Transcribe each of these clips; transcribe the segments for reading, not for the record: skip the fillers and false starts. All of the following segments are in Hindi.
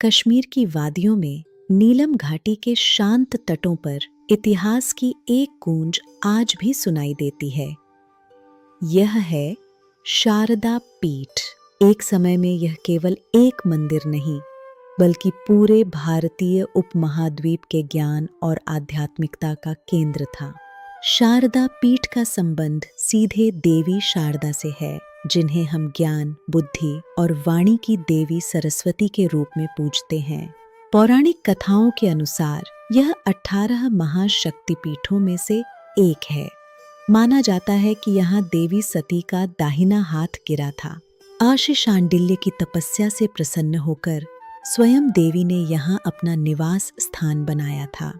कश्मीर की वादियों में नीलम घाटी के शांत तटों पर इतिहास की एक गूंज आज भी सुनाई देती है। यह है शारदा पीठ। एक समय में यह केवल एक मंदिर नहीं, बल्कि पूरे भारतीय उपमहाद्वीप के ज्ञान और आध्यात्मिकता का केंद्र था। शारदा पीठ का संबंध सीधे देवी शारदा से है, जिन्हें हम ज्ञान, बुद्धि और वाणी की देवी सरस्वती के रूप में पूजते हैं। पौराणिक कथाओं के अनुसार यह 18 महाशक्तिपीठों में से एक है। माना जाता है कि यहाँ देवी सती का दाहिना हाथ गिरा था। आशी शांडिल्य की तपस्या से प्रसन्न होकर स्वयं देवी ने यहाँ अपना निवास स्थान बनाया था।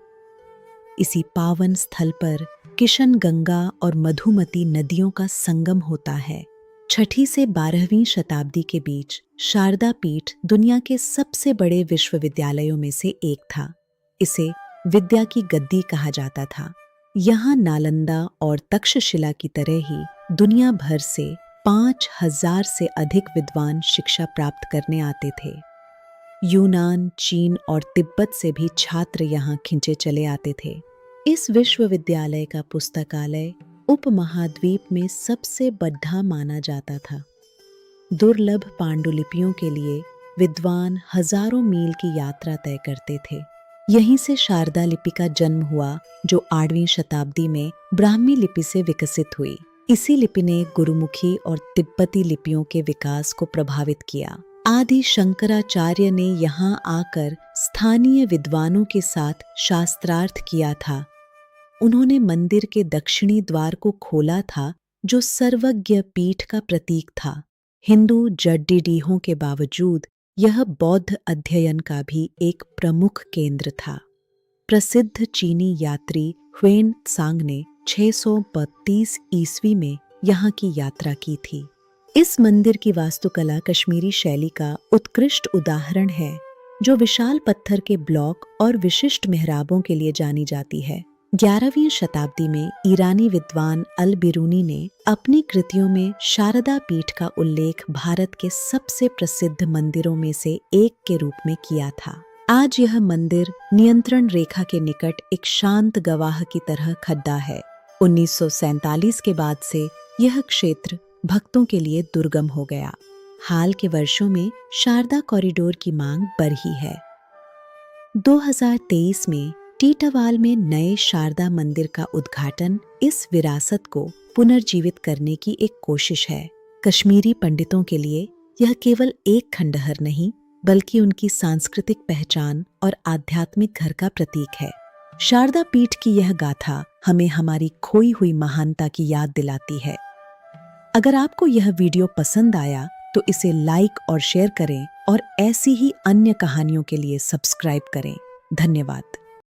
इसी पावन स्थल पर किशन गंगा और मधुमती नदियों का संगम होता है। 6ठी से 12वीं शताब्दी के बीच शारदा पीठ दुनिया के सबसे बड़े विश्वविद्यालयों में से एक था। इसे विद्या की गद्दी कहा जाता था। यहाँ नालंदा और तक्षशिला की तरह ही दुनिया भर से 5000 से अधिक विद्वान शिक्षा प्राप्त करने आते थे। यूनान, चीन और तिब्बत से भी छात्र यहाँ खिंचे चले आते थे। इस विश्वविद्यालय का पुस्तकालय उपमहाद्वीप में सबसे बड़ा माना जाता था। दुर्लभ पांडुलिपियों के लिए विद्वान हजारों मील की यात्रा तय करते थे। यहीं से शारदा लिपि का जन्म हुआ, जो 8वीं शताब्दी में ब्राह्मी लिपि से विकसित हुई। इसी लिपि ने गुरुमुखी और तिब्बती लिपियों के विकास को प्रभावित किया। आदि शंकराचार्य ने यहाँ आकर स्थानीय विद्वानों के साथ शास्त्रार्थ किया था। उन्होंने मंदिर के दक्षिणी द्वार को खोला था, जो सर्वज्ञ पीठ का प्रतीक था। हिंदू जड्डीडीहों के बावजूद यह बौद्ध अध्ययन का भी एक प्रमुख केंद्र था। प्रसिद्ध चीनी यात्री ह्वेन त्सांग ने 632 ईस्वी में यहाँ की यात्रा की थी। इस मंदिर की वास्तुकला कश्मीरी शैली का उत्कृष्ट उदाहरण है, जो विशाल पत्थर के ब्लॉक और विशिष्ट मेहराबों के लिए जानी जाती है। 11वीं शताब्दी में ईरानी विद्वान अल बिरूनी ने अपनी कृतियों में शारदा पीठ का उल्लेख भारत के सबसे प्रसिद्ध मंदिरों में से एक के रूप में किया था। आज यह मंदिर नियंत्रण रेखा के निकट एक शांत गवाह की तरह खड़ा है। 1947 के बाद से यह क्षेत्र भक्तों के लिए दुर्गम हो गया। हाल के वर्षों में शारदा कॉरिडोर की मांग बढ़ी है। 2023 में टीटावाल में नए शारदा मंदिर का उद्घाटन इस विरासत को पुनर्जीवित करने की एक कोशिश है। कश्मीरी पंडितों के लिए यह केवल एक खंडहर नहीं, बल्कि उनकी सांस्कृतिक पहचान और आध्यात्मिक घर का प्रतीक है। शारदा पीठ की यह गाथा हमें हमारी खोई हुई महानता की याद दिलाती है। अगर आपको यह वीडियो पसंद आया तो इसे लाइक और शेयर करें, और ऐसी ही अन्य कहानियों के लिए सब्सक्राइब करें। धन्यवाद।